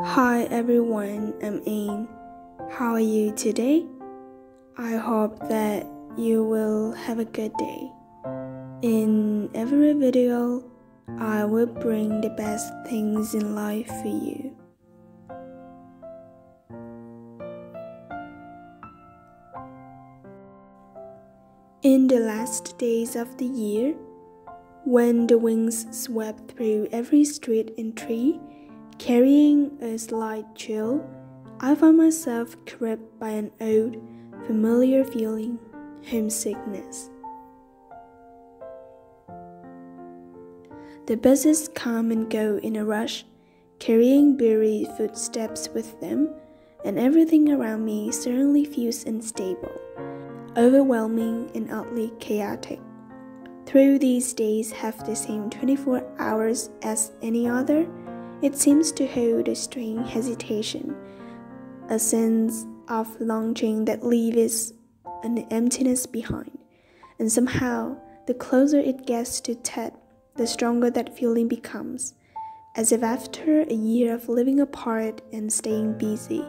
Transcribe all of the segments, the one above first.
Hi everyone, I'm Ain. How are you today? I hope that you will have a good day. In every video, I will bring the best things in life for you. In the last days of the year, when the winds swept through every street and tree, carrying a slight chill, I found myself gripped by an old, familiar feeling, homesickness. The buses come and go in a rush, carrying buried footsteps with them, and everything around me suddenly feels unstable, overwhelming and oddly chaotic. Though these days have the same 24 hours as any other, it seems to hold a strange hesitation, a sense of longing that leaves an emptiness behind. And somehow, the closer it gets to Ted, the stronger that feeling becomes, as if after a year of living apart and staying busy,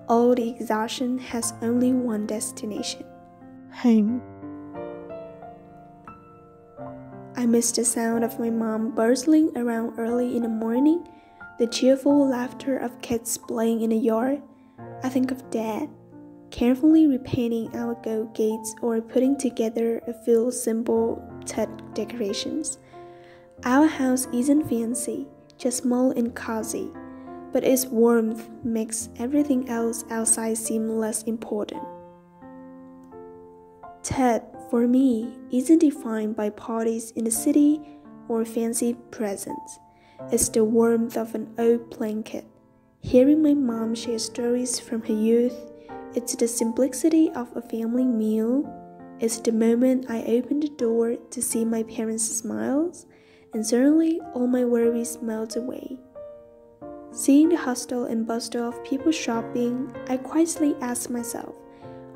all the exhaustion has only one destination: home. I miss the sound of my mom bustling around early in the morning, the cheerful laughter of kids playing in the yard. I think of Dad, carefully repainting our goat gates or putting together a few simple Ted decorations. Our house isn't fancy, just small and cozy, but its warmth makes everything else outside seem less important. Ted, for me, isn't defined by parties in the city or fancy presents. It's the warmth of an old blanket, hearing my mom share stories from her youth. It's the simplicity of a family meal. It's the moment I open the door to see my parents' smiles, and suddenly all my worries melt away. Seeing the hustle and bustle of people shopping, I quietly ask myself,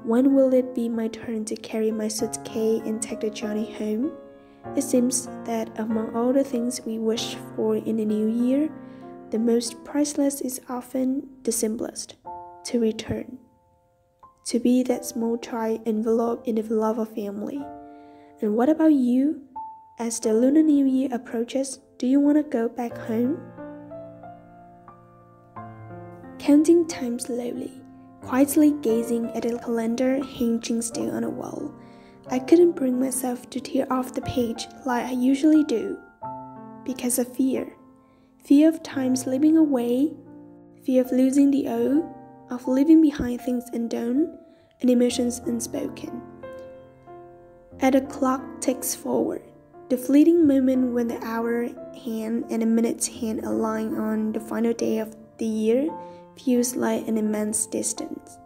when will it be my turn to carry my suitcase and take the journey home? It seems that among all the things we wish for in the new year, the most priceless is often the simplest: to return. To be that small child enveloped in the love of family. And what about you? As the Lunar New Year approaches, do you want to go back home? Counting time slowly, quietly gazing at the calendar hanging still on a wall, I couldn't bring myself to tear off the page like I usually do, because of fear. Fear of time slipping away, fear of losing the old, of leaving behind things undone, and emotions unspoken. As the clock ticks forward, the fleeting moment when the hour hand and the minute's hand align on the final day of the year feels like an immense distance.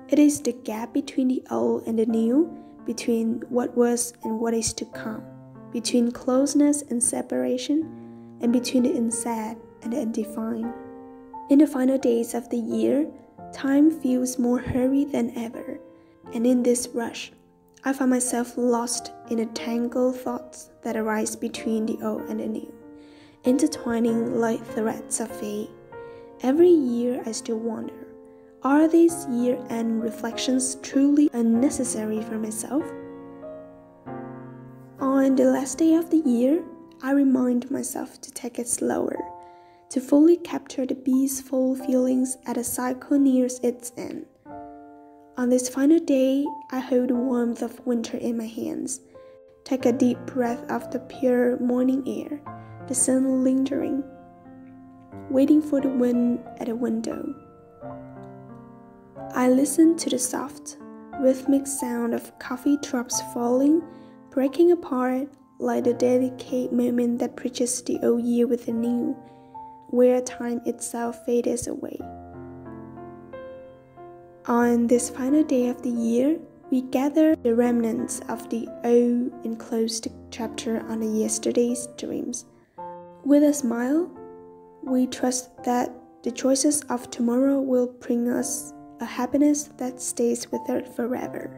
It is the gap between the old and the new, between what was and what is to come, between closeness and separation, and between the unsaid and the undefined. In the final days of the year, time feels more hurried than ever, and in this rush, I find myself lost in the tangled thoughts that arise between the old and the new, intertwining like threads of fate. Every year I still wonder, are these year-end reflections truly unnecessary for myself? On the last day of the year, I remind myself to take it slower, to fully capture the peaceful feelings as the cycle nears its end. On this final day, I hold the warmth of winter in my hands, take a deep breath of the pure morning air, the sun lingering, waiting for the wind at the window. I listen to the soft, rhythmic sound of coffee drops falling, breaking apart like the delicate moment that bridges the old year with the new, where time itself fades away. On this final day of the year, we gather the remnants of the old and close the chapter on the yesterday's dreams. With a smile, we trust that the choices of tomorrow will bring us a happiness that stays with us forever.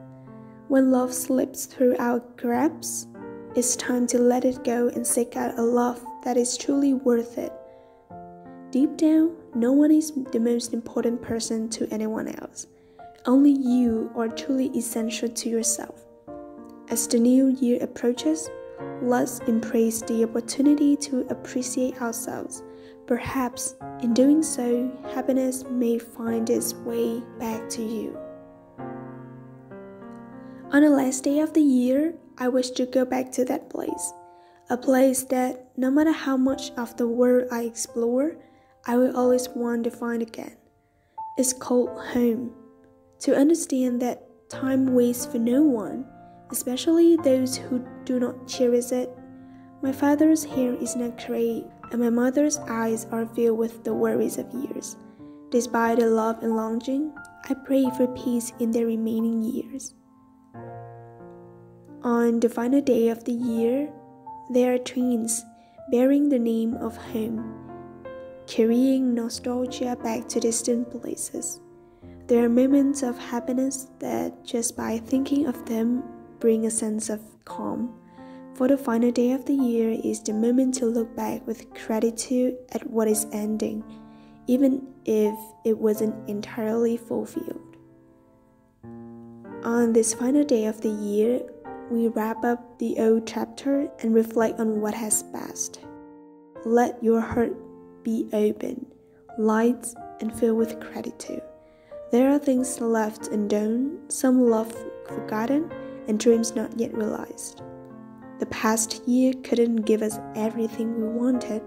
When love slips through our grasp, it's time to let it go and seek out a love that is truly worth it. Deep down, no one is the most important person to anyone else. Only you are truly essential to yourself. As the new year approaches, let's embrace the opportunity to appreciate ourselves. Perhaps, in doing so, happiness may find its way back to you. On the last day of the year, I wish to go back to that place. A place that, no matter how much of the world I explore, I will always want to find again. It's called home. To understand that time waits for no one, especially those who do not cherish it. My father's hair is not gray, and my mother's eyes are filled with the worries of years. Despite the love and longing, I pray for peace in their remaining years. On the final day of the year, there are trains bearing the name of home, carrying nostalgia back to distant places. There are moments of happiness that, just by thinking of them, bring a sense of calm. For the final day of the year is the moment to look back with gratitude at what is ending, even if it wasn't entirely fulfilled. On this final day of the year, we wrap up the old chapter and reflect on what has passed. Let your heart be open, light, and filled with gratitude. There are things left undone, some love forgotten, and dreams not yet realized. The past year couldn't give us everything we wanted,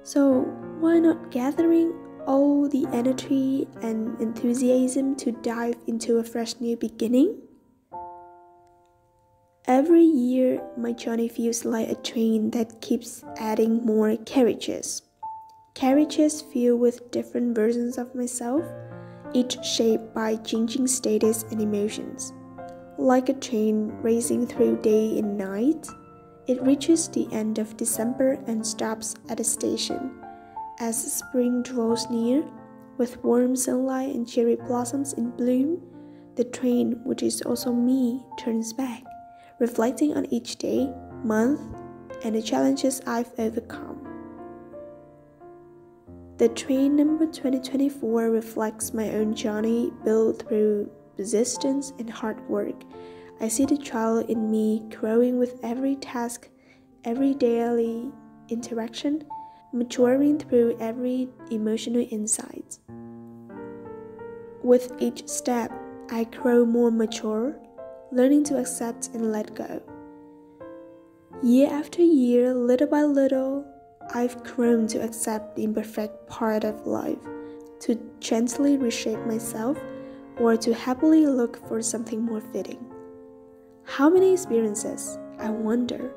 so why not gathering all the energy and enthusiasm to dive into a fresh new beginning? Every year, my journey feels like a train that keeps adding more carriages. Carriages filled with different versions of myself, each shaped by changing status and emotions. Like a train racing through day and night, it reaches the end of December and stops at a station. As spring draws near, with warm sunlight and cherry blossoms in bloom, the train, which is also me, turns back, reflecting on each day, month, and the challenges I've overcome. The train number 2024 reflects my own journey built through persistence and hard work. I see the child in me growing with every task, every daily interaction, maturing through every emotional insight. With each step, I grow more mature, learning to accept and let go. Year after year, little by little, I've grown to accept the imperfect part of life, to gently reshape myself, or to happily look for something more fitting. How many experiences, I wonder,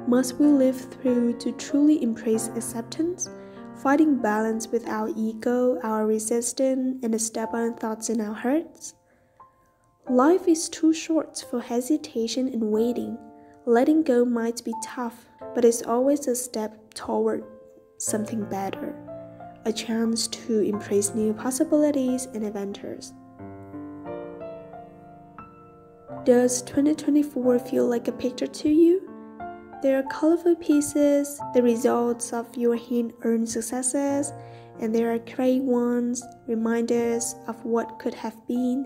must we live through to truly embrace acceptance, finding balance with our ego, our resistance, and the stubborn thoughts in our hearts? Life is too short for hesitation and waiting. Letting go might be tough, but it's always a step toward something better, a chance to embrace new possibilities and adventures. Does 2024 feel like a picture to you? There are colorful pieces, the results of your hand-earned successes, and there are gray ones, reminders of what could have been,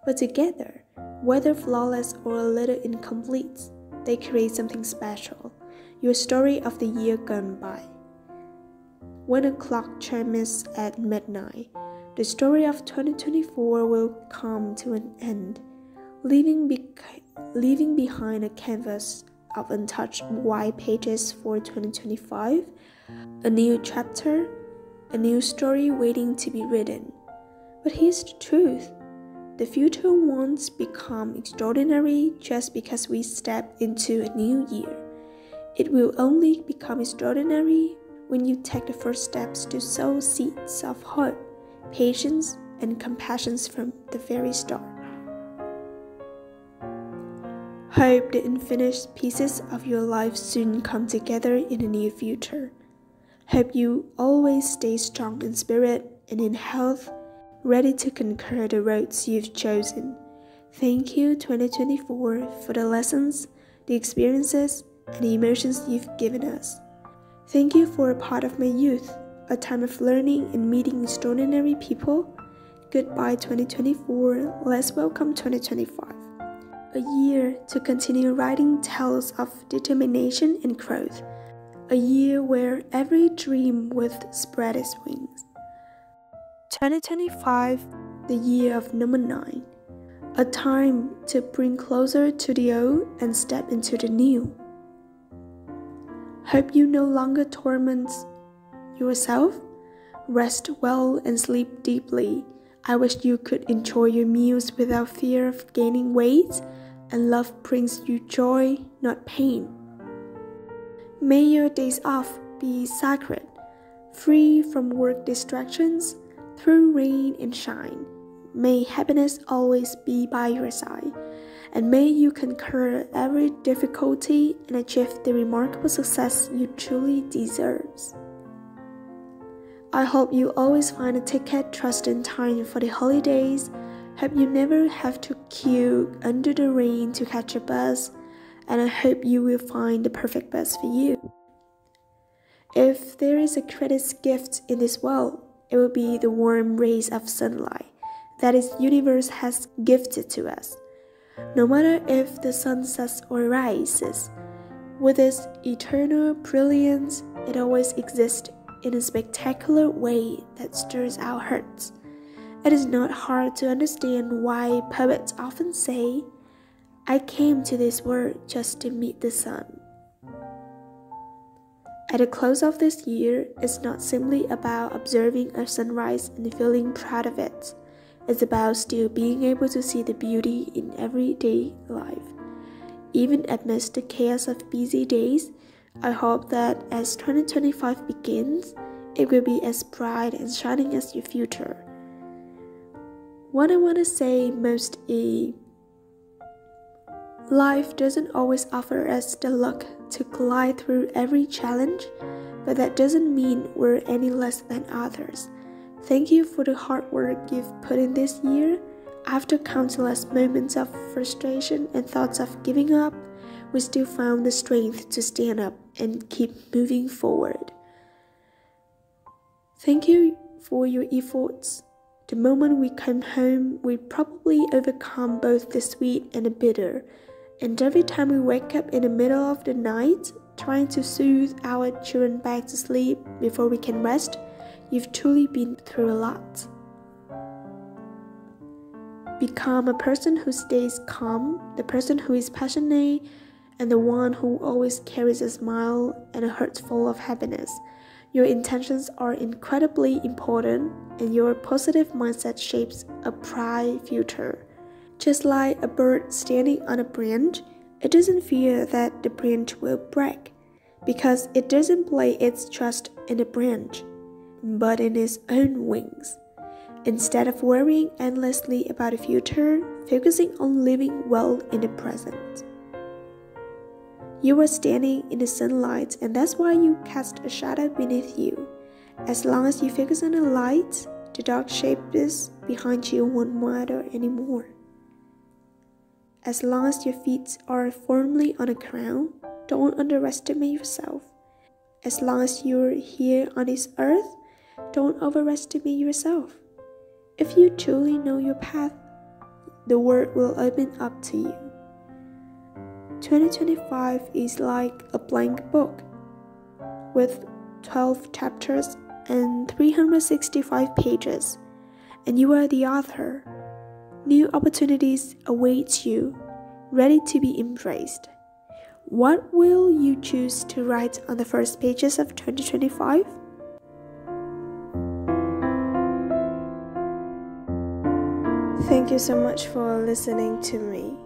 but together, whether flawless or a little incomplete, they create something special, your story of the year gone by. When a clock chimes at midnight, the story of 2024 will come to an end, leaving behind a canvas of untouched white pages for 2025, a new chapter, a new story waiting to be written. But here's the truth. The future won't become extraordinary just because we step into a new year. It will only become extraordinary when you take the first steps to sow seeds of hope, patience, and compassion from the very start. Hope the unfinished pieces of your life soon come together in the near future. Hope you always stay strong in spirit and in health, ready to conquer the roads you've chosen. Thank you, 2024, for the lessons, the experiences, and the emotions you've given us. Thank you for a part of my youth, a time of learning and meeting extraordinary people. Goodbye 2024, let's welcome 2025. A year to continue writing tales of determination and growth. A year where every dream will spread its wings. 2025, the year of number 9. A time to bring closer to the old and step into the new. Hope you no longer torment yourself. Rest well and sleep deeply. I wish you could enjoy your meals without fear of gaining weight, and love brings you joy, not pain. May your days off be sacred, free from work distractions, through rain and shine. May happiness always be by your side, and may you conquer every difficulty and achieve the remarkable success you truly deserve. I hope you always find a ticket just in time for the holidays. Hope you never have to queue under the rain to catch a bus, and I hope you will find the perfect bus for you. If there is a greatest gift in this world, it will be the warm rays of sunlight that its universe has gifted to us. No matter if the sun sets or rises, with its eternal brilliance, it always exists in a spectacular way that stirs our hearts. It is not hard to understand why poets often say, "I came to this world just to meet the sun." At the close of this year, it's not simply about observing a sunrise and feeling proud of it. It's about still being able to see the beauty in everyday life. Even amidst the chaos of busy days, I hope that as 2025 begins, it will be as bright and shining as your future. What I want to say most is, life doesn't always offer us the luck to glide through every challenge, but that doesn't mean we're any less than others. Thank you for the hard work you've put in this year. After countless moments of frustration and thoughts of giving up, we still found the strength to stand up and keep moving forward. Thank you for your efforts. The moment we come home, we probably overcome both the sweet and the bitter. And every time we wake up in the middle of the night, trying to soothe our children back to sleep before we can rest, you've truly been through a lot. Become a person who stays calm, the person who is passionate, and the one who always carries a smile and a heart full of happiness. Your intentions are incredibly important, and your positive mindset shapes a bright future. Just like a bird standing on a branch, it doesn't fear that the branch will break, because it doesn't place its trust in the branch, but in its own wings. Instead of worrying endlessly about the future, focusing on living well in the present. You are standing in the sunlight, and that's why you cast a shadow beneath you. As long as you focus on the light, the dark shapes behind you won't matter anymore. As long as your feet are firmly on the ground, don't underestimate yourself. As long as you're here on this earth, don't overestimate yourself. If you truly know your path, the world will open up to you. 2025 is like a blank book with 12 chapters and 365 pages, and you are the author. New opportunities await you, ready to be embraced. What will you choose to write on the first pages of 2025? Thank you so much for listening to me.